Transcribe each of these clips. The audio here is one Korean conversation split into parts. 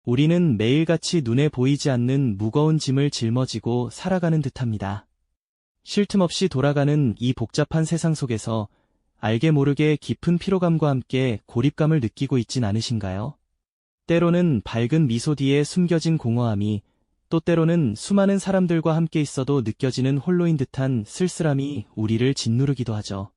우리는 매일같이 눈에 보이지 않는 무거운 짐을 짊어지고 살아가는 듯합니다. 쉴 틈 없이 돌아가는 이 복잡한 세상 속에서 알게 모르게 깊은 피로감과 함께 고립감을 느끼고 있진 않으신가요? 때로는 밝은 미소 뒤에 숨겨진 공허함이, 또 때로는 수많은 사람들과 함께 있어도 느껴지는 홀로인 듯한 쓸쓸함이 우리를 짓누르기도 하죠.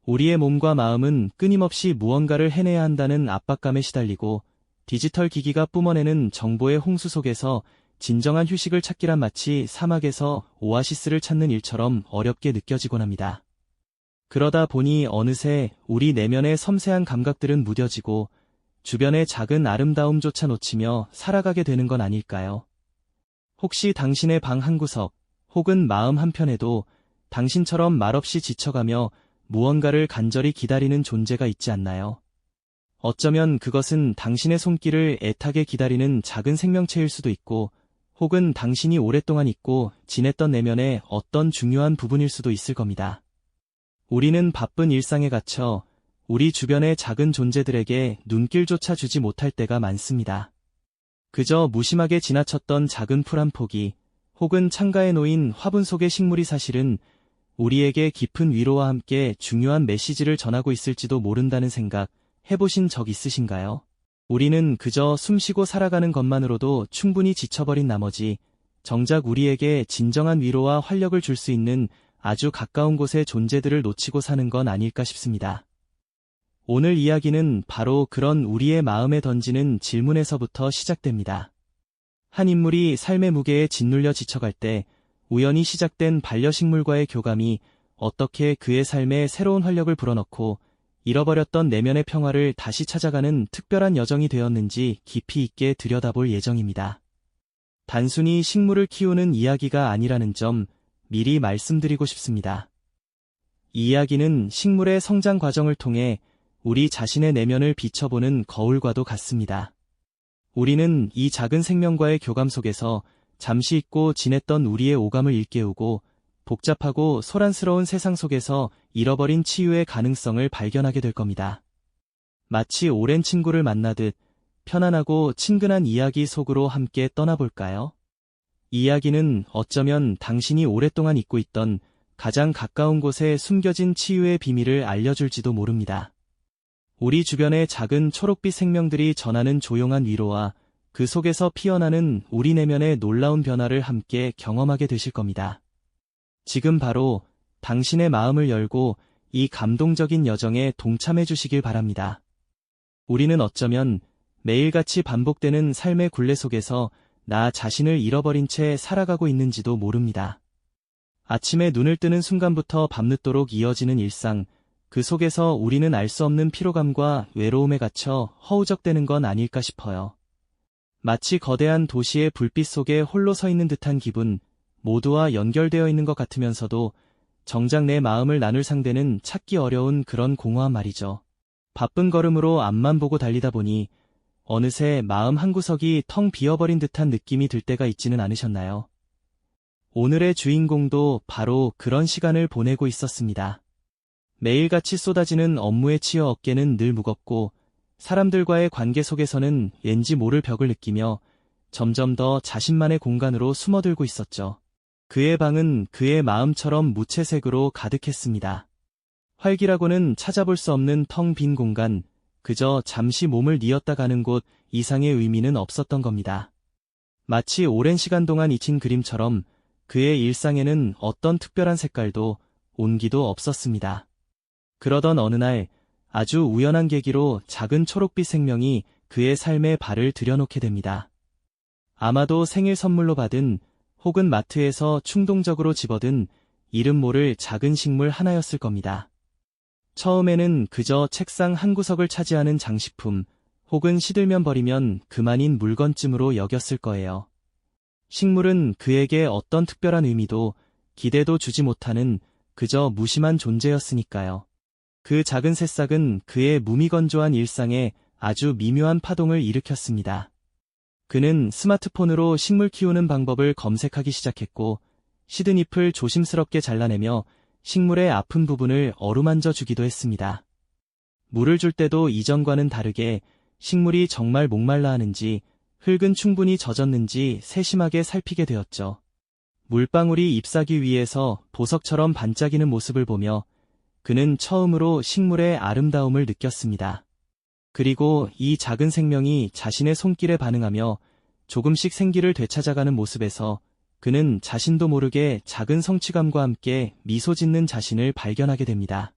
우리의 몸과 마음은 끊임없이 무언가를 해내야 한다는 압박감에 시달리고, 디지털 기기가 뿜어내는 정보의 홍수 속에서 진정한 휴식을 찾기란 마치 사막에서 오아시스를 찾는 일처럼 어렵게 느껴지곤 합니다. 그러다 보니 어느새 우리 내면의 섬세한 감각들은 무뎌지고 주변의 작은 아름다움조차 놓치며 살아가게 되는 건 아닐까요? 혹시 당신의 방 한구석 혹은 마음 한편에도 당신처럼 말없이 지쳐가며 무언가를 간절히 기다리는 존재가 있지 않나요? 어쩌면 그것은 당신의 손길을 애타게 기다리는 작은 생명체일 수도 있고, 혹은 당신이 오랫동안 잊고 지냈던 내면의 어떤 중요한 부분일 수도 있을 겁니다. 우리는 바쁜 일상에 갇혀 우리 주변의 작은 존재들에게 눈길조차 주지 못할 때가 많습니다. 그저 무심하게 지나쳤던 작은 풀 한 포기, 혹은 창가에 놓인 화분 속의 식물이 사실은 우리에게 깊은 위로와 함께 중요한 메시지를 전하고 있을지도 모른다는 생각 해보신 적 있으신가요? 우리는 그저 숨쉬고 살아가는 것만으로도 충분히 지쳐버린 나머지 정작 우리에게 진정한 위로와 활력을 줄 수 있는 아주 가까운 곳의 존재들을 놓치고 사는 건 아닐까 싶습니다. 오늘 이야기는 바로 그런 우리의 마음에 던지는 질문에서부터 시작됩니다. 한 인물이 삶의 무게에 짓눌려 지쳐갈 때 우연히 시작된 반려식물과의 교감이 어떻게 그의 삶에 새로운 활력을 불어넣고 잃어버렸던 내면의 평화를 다시 찾아가는 특별한 여정이 되었는지 깊이 있게 들여다볼 예정입니다. 단순히 식물을 키우는 이야기가 아니라는 점 미리 말씀드리고 싶습니다. 이 이야기는 식물의 성장 과정을 통해 우리 자신의 내면을 비춰보는 거울과도 같습니다. 우리는 이 작은 생명과의 교감 속에서 잠시 잊고 지냈던 우리의 오감을 일깨우고 복잡하고 소란스러운 세상 속에서 잃어버린 치유의 가능성을 발견하게 될 겁니다. 마치 오랜 친구를 만나듯 편안하고 친근한 이야기 속으로 함께 떠나볼까요? 이 이야기는 어쩌면 당신이 오랫동안 잊고 있던 가장 가까운 곳에 숨겨진 치유의 비밀을 알려줄지도 모릅니다. 우리 주변의 작은 초록빛 생명들이 전하는 조용한 위로와 그 속에서 피어나는 우리 내면의 놀라운 변화를 함께 경험하게 되실 겁니다. 지금 바로 당신의 마음을 열고 이 감동적인 여정에 동참해 주시길 바랍니다. 우리는 어쩌면 매일같이 반복되는 삶의 굴레 속에서 나 자신을 잃어버린 채 살아가고 있는지도 모릅니다. 아침에 눈을 뜨는 순간부터 밤늦도록 이어지는 일상, 그 속에서 우리는 알 수 없는 피로감과 외로움에 갇혀 허우적대는 건 아닐까 싶어요. 마치 거대한 도시의 불빛 속에 홀로 서 있는 듯한 기분, 모두와 연결되어 있는 것 같으면서도 정작 내 마음을 나눌 상대는 찾기 어려운 그런 공허한 말이죠. 바쁜 걸음으로 앞만 보고 달리다 보니 어느새 마음 한구석이 텅 비어버린 듯한 느낌이 들 때가 있지는 않으셨나요? 오늘의 주인공도 바로 그런 시간을 보내고 있었습니다. 매일같이 쏟아지는 업무에 치여 어깨는 늘 무겁고 사람들과의 관계 속에서는 왠지 모를 벽을 느끼며 점점 더 자신만의 공간으로 숨어들고 있었죠. 그의 방은 그의 마음처럼 무채색으로 가득했습니다. 활기라고는 찾아볼 수 없는 텅 빈 공간, 그저 잠시 몸을 뉘었다 가는 곳 이상의 의미는 없었던 겁니다. 마치 오랜 시간 동안 잊힌 그림처럼 그의 일상에는 어떤 특별한 색깔도 온기도 없었습니다. 그러던 어느 날 아주 우연한 계기로 작은 초록빛 생명이 그의 삶에 발을 들여놓게 됩니다. 아마도 생일 선물로 받은 혹은 마트에서 충동적으로 집어든 이름 모를 작은 식물 하나였을 겁니다. 처음에는 그저 책상 한 구석을 차지하는 장식품 혹은 시들면 버리면 그만인 물건쯤으로 여겼을 거예요. 식물은 그에게 어떤 특별한 의미도 기대도 주지 못하는 그저 무심한 존재였으니까요. 그 작은 새싹은 그의 무미건조한 일상에 아주 미묘한 파동을 일으켰습니다. 그는 스마트폰으로 식물 키우는 방법을 검색하기 시작했고 시든 잎을 조심스럽게 잘라내며 식물의 아픈 부분을 어루만져 주기도 했습니다. 물을 줄 때도 이전과는 다르게 식물이 정말 목말라 하는지 흙은 충분히 젖었는지 세심하게 살피게 되었죠. 물방울이 잎사귀 위에서 보석처럼 반짝이는 모습을 보며 그는 처음으로 식물의 아름다움을 느꼈습니다. 그리고 이 작은 생명이 자신의 손길에 반응하며 조금씩 생기를 되찾아가는 모습에서 그는 자신도 모르게 작은 성취감과 함께 미소 짓는 자신을 발견하게 됩니다.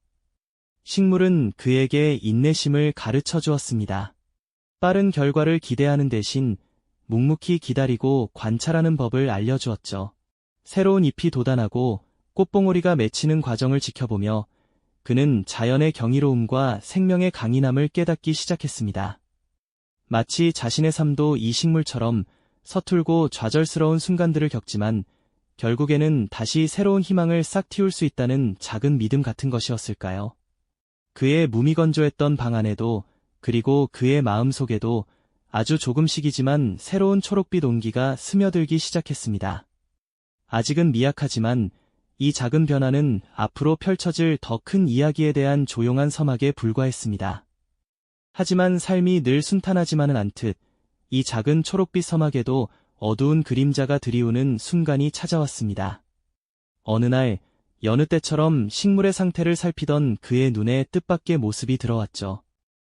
식물은 그에게 인내심을 가르쳐 주었습니다. 빠른 결과를 기대하는 대신 묵묵히 기다리고 관찰하는 법을 알려주었죠. 새로운 잎이 돋아나고 꽃봉오리가 맺히는 과정을 지켜보며 그는 자연의 경이로움과 생명의 강인함을 깨닫기 시작했습니다. 마치 자신의 삶도 이 식물처럼 서툴고 좌절스러운 순간들을 겪지만 결국에는 다시 새로운 희망을 싹 틔울 수 있다는 작은 믿음 같은 것이었을까요? 그의 무미건조했던 방 안에도 그리고 그의 마음속에도 아주 조금씩이지만 새로운 초록빛 온기가 스며들기 시작했습니다. 아직은 미약하지만 이 작은 변화는 앞으로 펼쳐질 더 큰 이야기에 대한 조용한 서막에 불과했습니다. 하지만 삶이 늘 순탄하지만은 않듯 이 작은 초록빛 서막에도 어두운 그림자가 드리우는 순간이 찾아왔습니다. 어느 날 여느 때처럼 식물의 상태를 살피던 그의 눈에 뜻밖의 모습이 들어왔죠.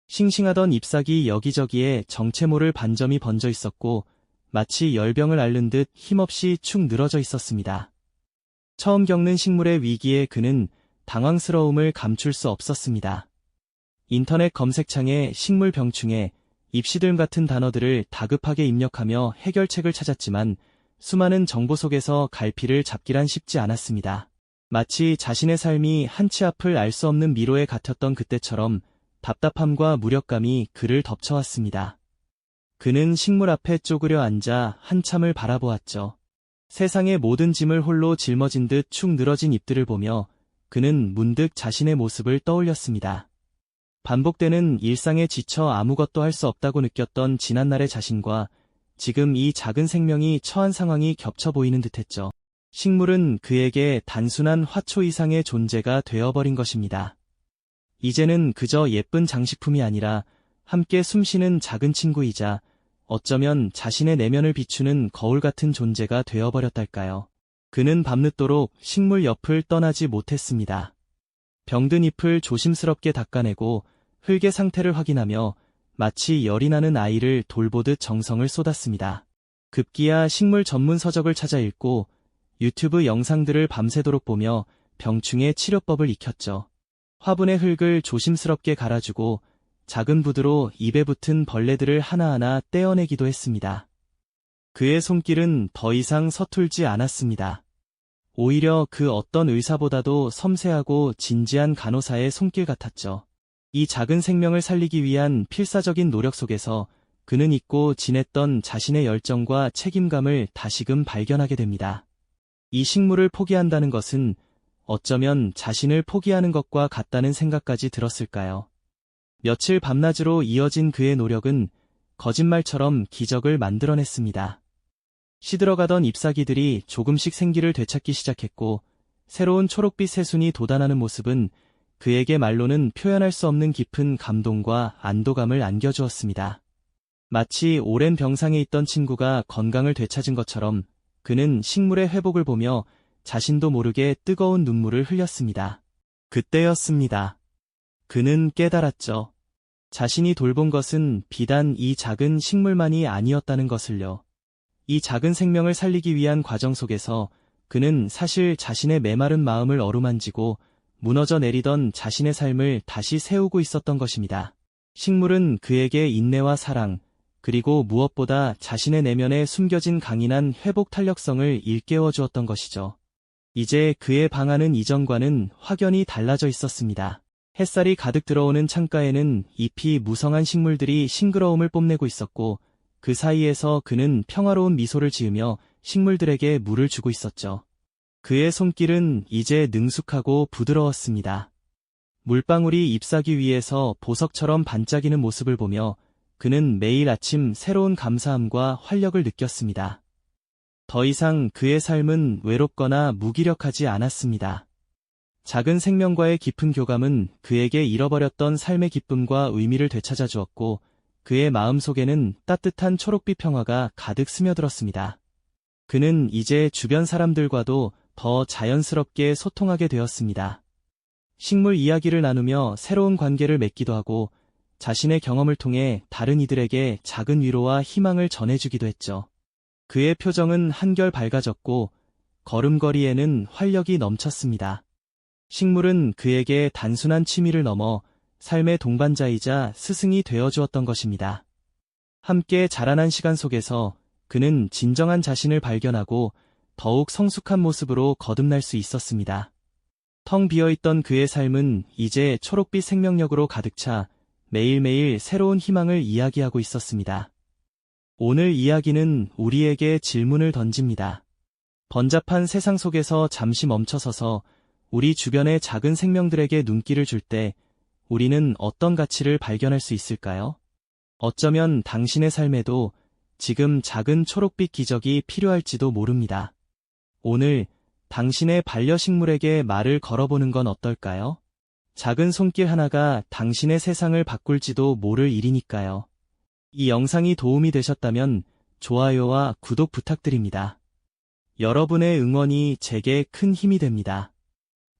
싱싱하던 잎사귀 여기저기에 정체 모를 반점이 번져 있었고 마치 열병을 앓는 듯 힘없이 축 늘어져 있었습니다. 처음 겪는 식물의 위기에 그는 당황스러움을 감출 수 없었습니다. 인터넷 검색창에 식물 병충해, 잎시들m 같은 단어들을 다급하게 입력하며 해결책을 찾았지만 수많은 정보 속에서 갈피를 잡기란 쉽지 않았습니다. 마치 자신의 삶이 한치 앞을 알 수 없는 미로에 갇혔던 그때처럼 답답함과 무력감이 그를 덮쳐왔습니다. 그는 식물 앞에 쪼그려 앉아 한참을 바라보았죠. 세상의 모든 짐을 홀로 짊어진 듯 축 늘어진 잎들을 보며 그는 문득 자신의 모습을 떠올렸습니다. 반복되는 일상에 지쳐 아무것도 할 수 없다고 느꼈던 지난날의 자신과 지금 이 작은 생명이 처한 상황이 겹쳐 보이는 듯했죠. 식물은 그에게 단순한 화초 이상의 존재가 되어버린 것입니다. 이제는 그저 예쁜 장식품이 아니라 함께 숨쉬는 작은 친구이자 어쩌면 자신의 내면을 비추는 거울 같은 존재가 되어버렸달까요. 그는 밤늦도록 식물 옆을 떠나지 못했습니다. 병든 잎을 조심스럽게 닦아내고 흙의 상태를 확인하며 마치 열이 나는 아이를 돌보듯 정성을 쏟았습니다. 급기야 식물 전문 서적을 찾아 읽고 유튜브 영상들을 밤새도록 보며 병충해 치료법을 익혔죠. 화분의 흙을 조심스럽게 갈아주고 작은 부드로 입에 붙은 벌레들을 하나하나 떼어내기도 했습니다. 그의 손길은 더 이상 서툴지 않았습니다. 오히려 그 어떤 의사보다도 섬세하고 진지한 간호사의 손길 같았죠. 이 작은 생명을 살리기 위한 필사적인 노력 속에서 그는 잊고 지냈던 자신의 열정과 책임감을 다시금 발견하게 됩니다. 이 식물을 포기한다는 것은 어쩌면 자신을 포기하는 것과 같다는 생각까지 들었을까요? 며칠 밤낮으로 이어진 그의 노력은 거짓말처럼 기적을 만들어냈습니다. 시들어가던 잎사귀들이 조금씩 생기를 되찾기 시작했고 새로운 초록빛 새순이 돋아나는 모습은 그에게 말로는 표현할 수 없는 깊은 감동과 안도감을 안겨주었습니다. 마치 오랜 병상에 있던 친구가 건강을 되찾은 것처럼 그는 식물의 회복을 보며 자신도 모르게 뜨거운 눈물을 흘렸습니다. 그때였습니다. 그는 깨달았죠. 자신이 돌본 것은 비단 이 작은 식물만이 아니었다는 것을요. 이 작은 생명을 살리기 위한 과정 속에서 그는 사실 자신의 메마른 마음을 어루만지고 무너져 내리던 자신의 삶을 다시 세우고 있었던 것입니다. 식물은 그에게 인내와 사랑, 그리고 무엇보다 자신의 내면에 숨겨진 강인한 회복 탄력성을 일깨워 주었던 것이죠. 이제 그의 방 안은 이전과는 확연히 달라져 있었습니다. 햇살이 가득 들어오는 창가에는 잎이 무성한 식물들이 싱그러움을 뽐내고 있었고 그 사이에서 그는 평화로운 미소를 지으며 식물들에게 물을 주고 있었죠. 그의 손길은 이제 능숙하고 부드러웠습니다. 물방울이 잎사귀 위에서 보석처럼 반짝이는 모습을 보며 그는 매일 아침 새로운 감사함과 활력을 느꼈습니다. 더 이상 그의 삶은 외롭거나 무기력하지 않았습니다. 작은 생명과의 깊은 교감은 그에게 잃어버렸던 삶의 기쁨과 의미를 되찾아 주었고 그의 마음속에는 따뜻한 초록빛 평화가 가득 스며들었습니다. 그는 이제 주변 사람들과도 더 자연스럽게 소통하게 되었습니다. 식물 이야기를 나누며 새로운 관계를 맺기도 하고 자신의 경험을 통해 다른 이들에게 작은 위로와 희망을 전해주기도 했죠. 그의 표정은 한결 밝아졌고 걸음걸이에는 활력이 넘쳤습니다. 식물은 그에게 단순한 취미를 넘어 삶의 동반자이자 스승이 되어주었던 것입니다. 함께 자라난 시간 속에서 그는 진정한 자신을 발견하고 더욱 성숙한 모습으로 거듭날 수 있었습니다. 텅 비어있던 그의 삶은 이제 초록빛 생명력으로 가득 차 매일매일 새로운 희망을 이야기하고 있었습니다. 오늘 이야기는 우리에게 질문을 던집니다. 번잡한 세상 속에서 잠시 멈춰서서 우리 주변의 작은 생명들에게 눈길을 줄 때 우리는 어떤 가치를 발견할 수 있을까요? 어쩌면 당신의 삶에도 지금 작은 초록빛 기적이 필요할지도 모릅니다. 오늘 당신의 반려식물에게 말을 걸어보는 건 어떨까요? 작은 손길 하나가 당신의 세상을 바꿀지도 모를 일이니까요. 이 영상이 도움이 되셨다면 좋아요와 구독 부탁드립니다. 여러분의 응원이 제게 큰 힘이 됩니다.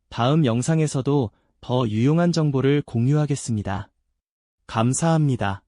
다음 영상에서도 더 유용한 정보를 공유하겠습니다. 감사합니다.